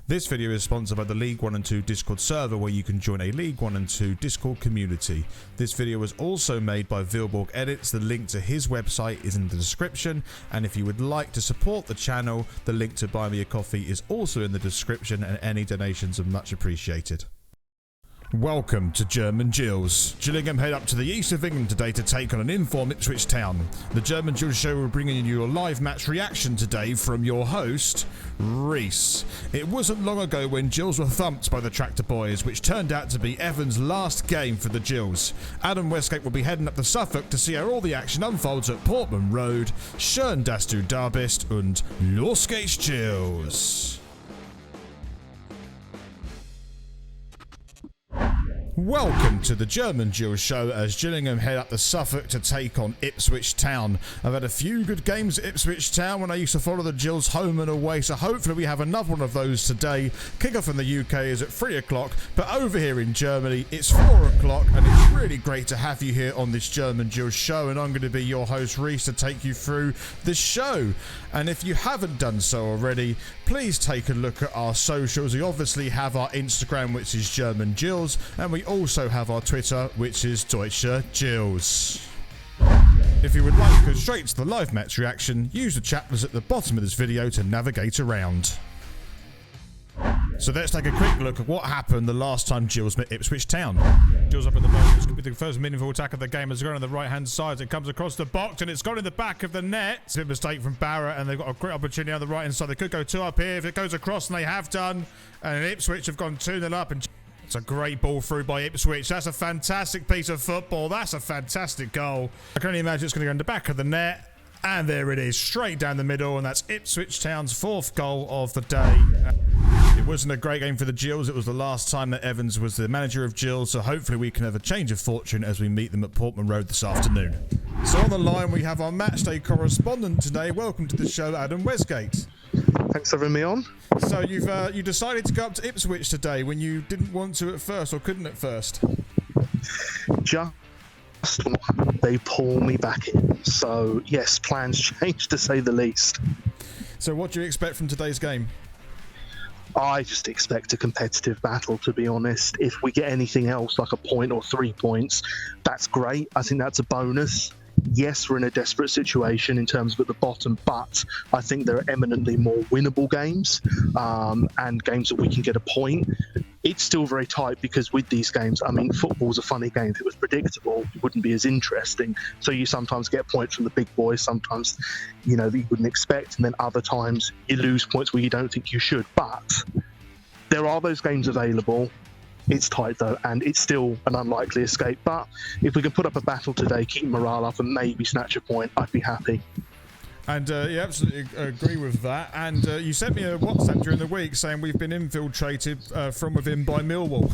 This video is sponsored by the League 1 and 2 Discord server, where you can join a League 1 and 2 Discord community. This video was also made by Vilborg Edits. The link to his website is in the description, and if you would like to support the channel, the link to buy me a coffee is also in the description, and any donations are much appreciated. Welcome to German Gills. Gillingham head up to the east of England today to take on an informed Ipswich town. The German Gills show will bring in you a live match reaction today from your host, Reese. It wasn't long ago when Gills were thumped by the Tractor Boys, which turned out to be Evan's last game for the Gills. Adam Westgate will be heading up to Suffolk to see how all the action unfolds at Portman Road. Schön, dass du da bist und los geht's, Gills. Welcome to the German Gills show as Gillingham head up to Suffolk to take on Ipswich Town. I've had a few good games at Ipswich Town when I used to follow the Gills home and away, so hopefully we have another one of those today. Kickoff in the UK is at 3 o'clock, but over here in Germany it's 4 o'clock, and it's really great to have you here on this German Gills show, and I'm going to be your host Reese to take you through this show. And if you haven't done so already, please take a look at our socials. We obviously have our Instagram, which is German Gills, and we also have our Twitter, which is Deutsche Gills. If you would like to go straight to the live match reaction, use the chat that's at the bottom of this video to navigate around. So let's take a quick look at what happened the last time Gills met Ipswich Town. Gills up at the moment. This could be the first meaningful attack of the game. It's gone on the right hand side. It comes across the box and it's gone in the back of the net. It's a bit mistake from Barrett, and they've got a great opportunity on the right hand side. They could go 2 up here if it goes across, and they have done. And Ipswich have gone 2-0 up, and it's a great ball through by Ipswich. That's a fantastic piece of football. That's a fantastic goal. I can only imagine it's going to go in the back of the net. And there it is, straight down the middle, and that's Ipswich Town's 4th goal of the day. It wasn't a great game for the Gills. It was the last time that Evans was the manager of Gills, so hopefully we can have a change of fortune as we meet them at Portman Road this afternoon. So on the line we have our matchday correspondent today. Welcome to the show, Adam Westgate. Thanks for having me on. So you decided to go up to Ipswich today when you didn't want to at first, or couldn't at first? Just they pull me back in. So yes, plans changed to say the least. So what do you expect from today's game? I just expect a competitive battle, to be honest. If we get anything else, like a point or 3 points, that's great. I think that's a bonus. Yes, we're in a desperate situation in terms of at the bottom, but I think there are eminently more winnable games and games that we can get a point. It's still very tight because with these games, I mean, football's a funny game. If it was predictable, it wouldn't be as interesting. So you sometimes get points from the big boys, sometimes, you know, that you wouldn't expect, and then other times you lose points where you don't think you should. But there are those games available. It's tight though, and it's still an unlikely escape. But if we can put up a battle today, keep morale up, and maybe snatch a point, I'd be happy. And you absolutely agree with that. And you sent me a WhatsApp during the week saying we've been infiltrated from within by Millwall.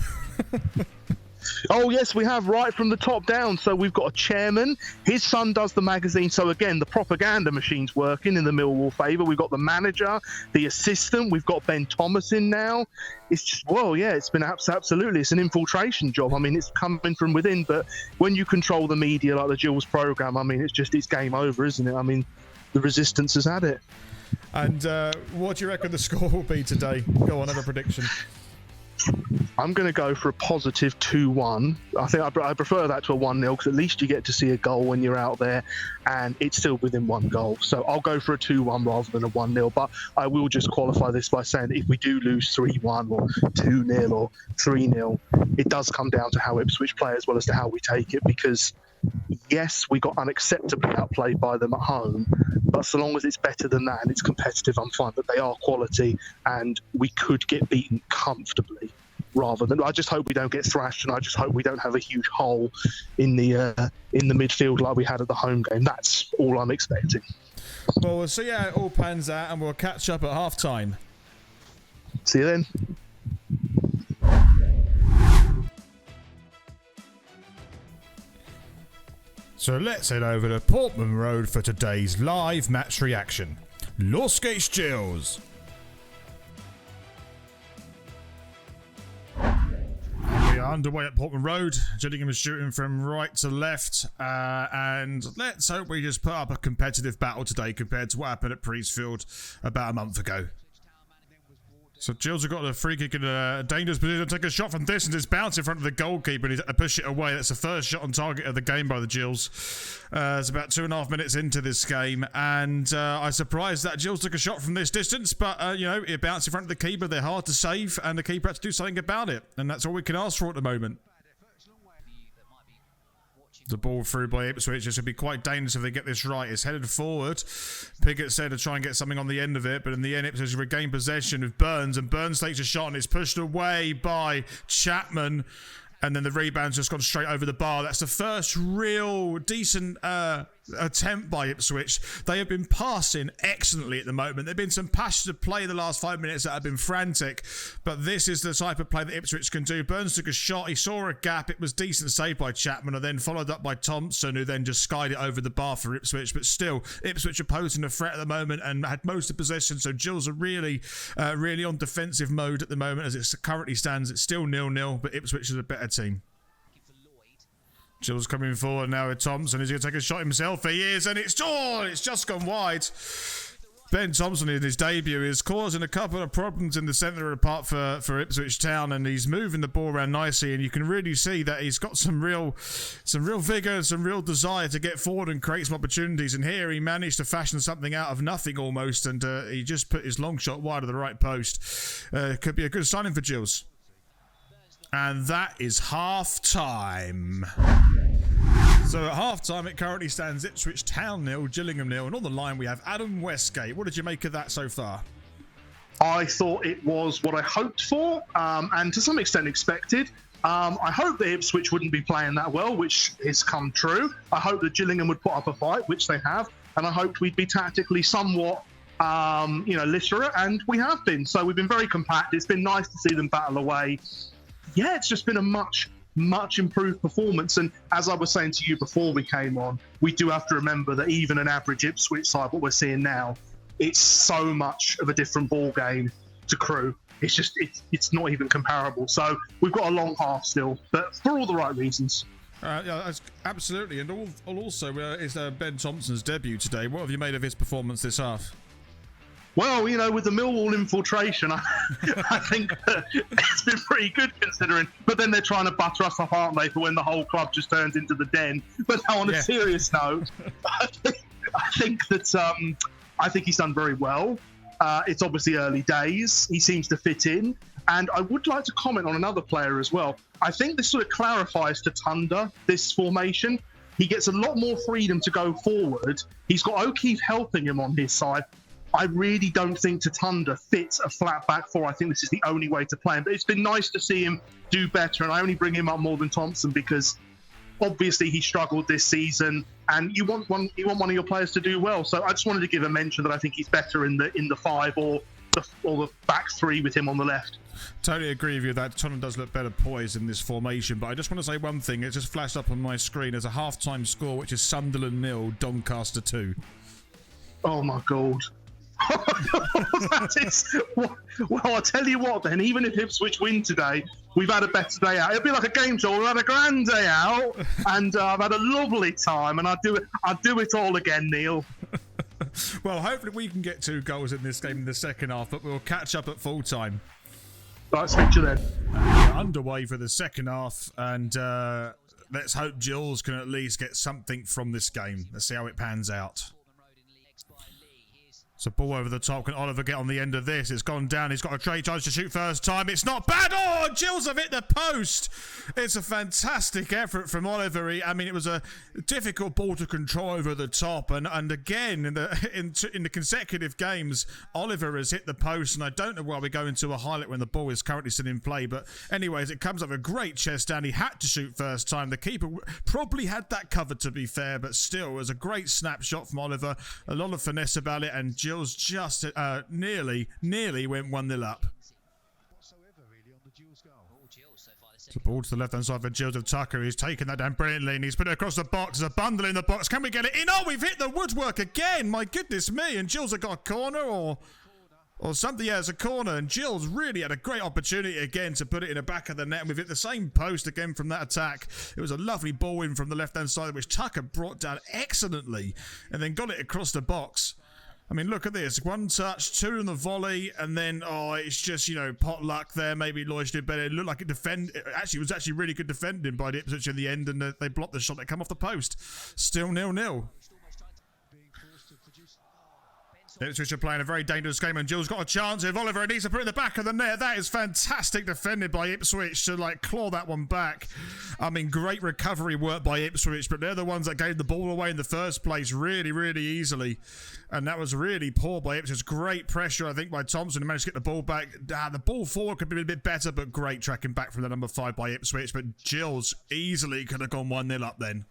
Oh yes, we have, right from the top down. So we've got a chairman, his son does the magazine, so again the propaganda machine's working in the Millwall favour. We've got the manager, the assistant, we've got Ben Thomas in now. It's just, well, yeah, it's been absolutely, it's an infiltration job. I mean, it's coming from within, but when you control the media like the Gills programme, I mean, it's game over, isn't it? I mean, the resistance has had it. And what do you reckon the score will be today? Go on, have a prediction. I'm going to go for a positive 2-1. I think I prefer that to a 1-0 because at least you get to see a goal when you're out there, and it's still within 1 goal. So I'll go for a 2-1 rather than a 1-0. But I will just qualify this by saying that if we do lose 3-1 or 2-0 or 3-0, it does come down to how Ipswich play as well as to how we take it, because yes, we got unacceptably outplayed by them at home, but so long as it's better than that and it's competitive, I'm fine. But they are quality, and we could get beaten comfortably. Rather than, I just hope we don't get thrashed, and I just hope we don't have a huge hole in the midfield like we had at the home game. That's all I'm expecting. Well, we'll see how it all pans out, and we'll catch up at half time. See you then. So let's head over to Portman Road for today's live match reaction. Los geht's, Gills! We are underway at Portman Road. Gillingham is shooting from right to left, and let's hope we just put up a competitive battle today compared to what happened at Priestfield about a month ago. So Gills have got a free kick in a dangerous position to take a shot from distance. It's bounced in front of the goalkeeper and he's to push it away. That's the first shot on target of the game by the Gills. It's about 2.5 minutes into this game, and I'm surprised that Gills took a shot from this distance, but you know, it bounced in front of the keeper. They're hard to save, and the keeper had to do something about it, and that's all we can ask for at the moment. The ball through by Ipswich. This would be quite dangerous if they get this right. It's headed forward. Pickett said to try and get something on the end of it, but in the end Ipswich regain possession with Burns, and Burns takes a shot and it's pushed away by Chapman, and then the rebound's just gone straight over the bar. That's the first real decent attempt by Ipswich. They have been passing excellently at the moment. There've been some passionate play in the last 5 minutes that have been frantic, but this is the type of play that Ipswich can do. Burns took a shot, he saw a gap, it was decent save by Chapman, and then followed up by Thompson, who then just skied it over the bar for Ipswich. But still, Ipswich are posing a threat at the moment and had most of possession, so Gills are really on defensive mode at the moment. As it currently stands, it's still 0-0, but Ipswich is a better team. Gills coming forward now with Thompson. He's going to take a shot himself. He is, and it's just gone wide. Ben Thompson in his debut is causing a couple of problems in the centre of the park for Ipswich Town, and he's moving the ball around nicely, and you can really see that he's got some real vigour and some real desire to get forward and create some opportunities. And here he managed to fashion something out of nothing almost, and he just put his long shot wide of the right post. Could be a good signing for Gills. And that is half-time. So at half-time, it currently stands Ipswich Town 0, Gillingham 0. And on the line, we have Adam Westgate. What did you make of that so far? I thought it was what I hoped for, and to some extent expected. I hope that Ipswich wouldn't be playing that well, which has come true. I hope that Gillingham would put up a fight, which they have. And I hoped we'd be tactically somewhat literate, and we have been. So we've been very compact. It's been nice to see them battle away. Yeah, it's just been a much improved performance. And as I was saying to you before we came on, we do have to remember that even an average Ipswich side, what we're seeing now, it's so much of a different ball game to Crewe. It's just, it's not even comparable. So we've got a long half still, but for all the right reasons. Yeah, absolutely. And also, it's Ben Thompson's debut today. What have you made of his performance this half? Well, you know, with the Millwall infiltration, I think that it's been pretty good considering. But then they're trying to butter us up, aren't they, for when the whole club just turns into the den. But now, on a serious note, I think he's done very well. It's obviously early days. He seems to fit in. And I would like to comment on another player as well. I think this sort of clarifies to Tunda, this formation. He gets a lot more freedom to go forward. He's got O'Keefe helping him on his side. I really don't think Tatunda fits a flat back four. I think this is the only way to play him. But it's been nice to see him do better, and I only bring him up more than Thompson because obviously he struggled this season, and you want one of your players to do well. So I just wanted to give a mention that I think he's better in the five or the back three with him on the left. Totally agree with you that Tottenham does look better poised in this formation, but I just want to say one thing. It just flashed up on my screen as a half-time score, which is Sunderland 0, Doncaster 2. Oh my God. That is, well, I'll tell you what then, even if Ipswich win today, we've had a better day out. It'll be like a game show. We've had a grand day out, and I've had a lovely time, and I'd do it all again, Neil. Well, hopefully we can get 2 goals in this game in the second half, but we'll catch up at full time. Right, speak to you then. We're underway for the second half, and let's hope Gills can at least get something from this game. Let's see how it pans out. So ball over the top. Can Oliver get on the end of this? It's gone down. He's got a great chance to shoot first time. It's not bad. Oh, Gills have hit the post. It's a fantastic effort from Oliver. It was a difficult ball to control over the top. And again, in the consecutive games, Oliver has hit the post. And I don't know why we go into a highlight when the ball is currently still in play. But anyways, it comes up a great chest down. He had to shoot first time. The keeper probably had that covered, to be fair. But still, it was a great snapshot from Oliver. A lot of finesse about it. And Gills just nearly went 1-0 up. The ball to the left-hand side for Gills of Tucker. He's taken that down brilliantly and he's put it across the box. There's a bundle in the box. Can we get it in? Oh, we've hit the woodwork again. My goodness me. And Gills have got a corner or something. Yeah, it's a corner. And Gills really had a great opportunity again to put it in the back of the net. And we've hit the same post again from that attack. It was a lovely ball in from the left-hand side, which Tucker brought down excellently and then got it across the box. I mean, look at this. One touch, two on the volley, and then, oh, it's just, you know, pot luck there. Maybe Lloyd did better. It looked like it was actually really good defending by the Ipswich in the end, and they blocked the shot that came off the post. Still 0-0. Ipswich are playing a very dangerous game, and Gills got a chance. If Oliver needs to put it in the back of the net, that is fantastic defended by Ipswich to like claw that one back. I mean, great recovery work by Ipswich, but they're the ones that gave the ball away in the first place really, really easily. And that was really poor by Ipswich. Great pressure, I think, by Thompson, who managed to get the ball back. The ball forward could be a bit better, but great tracking back from the number 5 by Ipswich. But Gills easily could have gone 1-0 up then.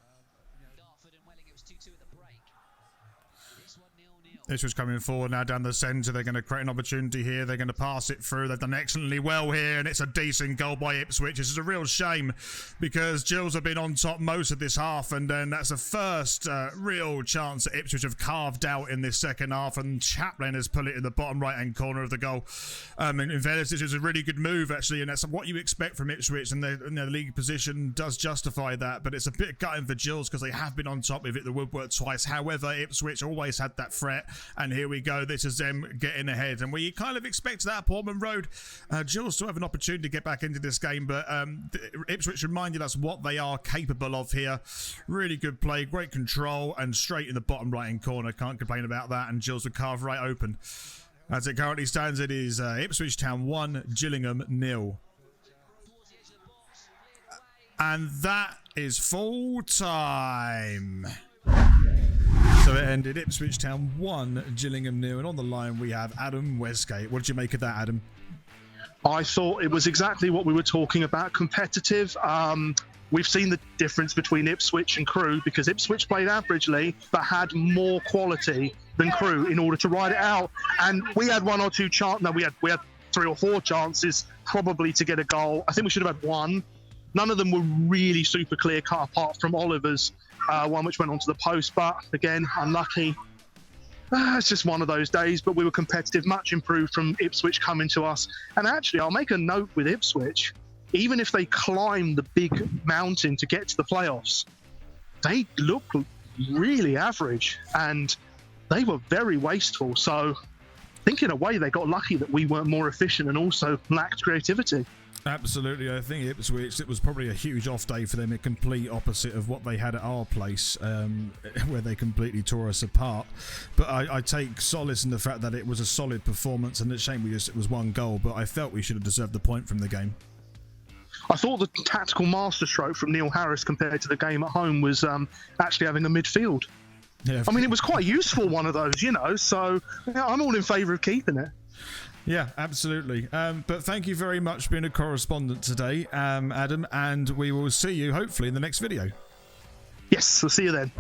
This was coming forward now down the centre. They're going to create an opportunity here. They're going to pass it through. They've done excellently well here, and it's a decent goal by Ipswich. This is a real shame because Gills have been on top most of this half, and then that's the first real chance that Ipswich have carved out in this second half, and Chaplin has put it in the bottom right-hand corner of the goal. In fairness, this is a really good move, actually, and that's what you expect from Ipswich, and the league position does justify that, but it's a bit gutting for Gills because they have been on top of it, the woodwork twice. However, Ipswich always had that threat. And here we go. This is them getting ahead. And we kind of expect that Portman Road. Gills still have an opportunity to get back into this game. But Ipswich reminded us what they are capable of here. Really good play. Great control. And straight in the bottom right-hand corner. Can't complain about that. And Gills will carve right open. As it currently stands, it is Ipswich Town 1, Gillingham 0. And that is full time. So it ended Ipswich Town 1, Gillingham 0, and on the line we have Adam Westgate. What did you make of that, Adam? I thought it was exactly what we were talking about, competitive. We've seen the difference between Ipswich and Crewe because Ipswich played averagely but had more quality than Crewe in order to ride it out. And we had one or two chances. No, we had 3 or 4 chances probably to get a goal. I think we should have had one. None of them were really super clear cut apart from Oliver's one which went onto the post, but again, unlucky. It's just one of those days, but we were competitive, much improved from Ipswich coming to us. And actually, I'll make a note with Ipswich, even if they climb the big mountain to get to the playoffs, they look really average and they were very wasteful. So I think in a way they got lucky that we weren't more efficient and also lacked creativity. Absolutely. I think Ipswich, it was probably a huge off day for them, a complete opposite of what they had at our place, where they completely tore us apart. But I take solace in the fact that it was a solid performance, and it's a shame it was 1 goal, but I felt we should have deserved the point from the game. I thought the tactical masterstroke from Neil Harris compared to the game at home was actually having a midfield. Yeah, I mean, it was quite a useful one of those, you know, so yeah, I'm all in favour of keeping it. Yeah, absolutely. But thank you very much for being a correspondent today, Adam, and we will see you hopefully in the next video. Yes, we'll see you then.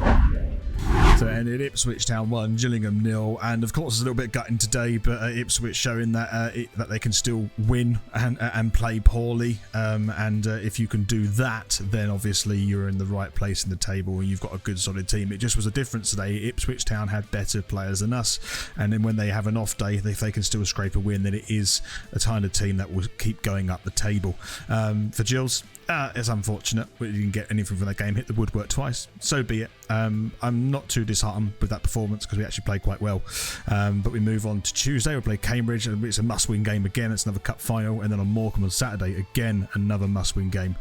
So it ended Ipswich Town 1, Gillingham 0, and of course it's a little bit gutting today, but Ipswich showing that that they can still win and play poorly, and if you can do that, then obviously you're in the right place in the table and you've got a good solid team. It just was a difference today. Ipswich Town had better players than us, and then when they have an off day, if they can still scrape a win, then it is a kind of team that will keep going up the table. For Gills, it's unfortunate we didn't get anything from that game. Hit the woodwork twice, so be it. I'm not too disheartened with that performance because we actually played quite well. But we move on to Tuesday. We'll play Cambridge, and it's a must-win game again. It's another cup final, and then on Morecambe on Saturday, again another must-win game.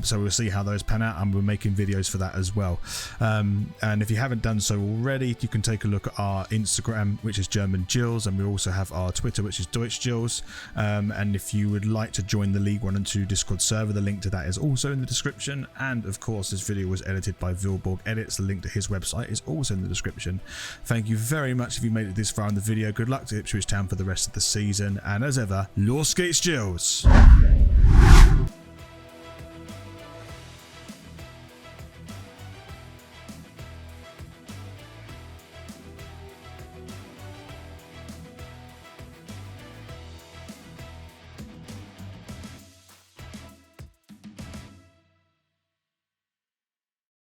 So we'll see how those pan out, and we're making videos for that as well. And if you haven't done so already, you can take a look at our Instagram, which is German Gills, and we also have our Twitter, which is Deutsch Gills. And if you would like to join the League 1 and 2 Discord server, the link to that is also in the description. And of course, this video was edited by Vilborg Edits. The link to his website is also in the description. Thank you very much if you made it this far in the video. Good luck to Ipswich Town for the rest of the season, and as ever, Los geht's, Gills!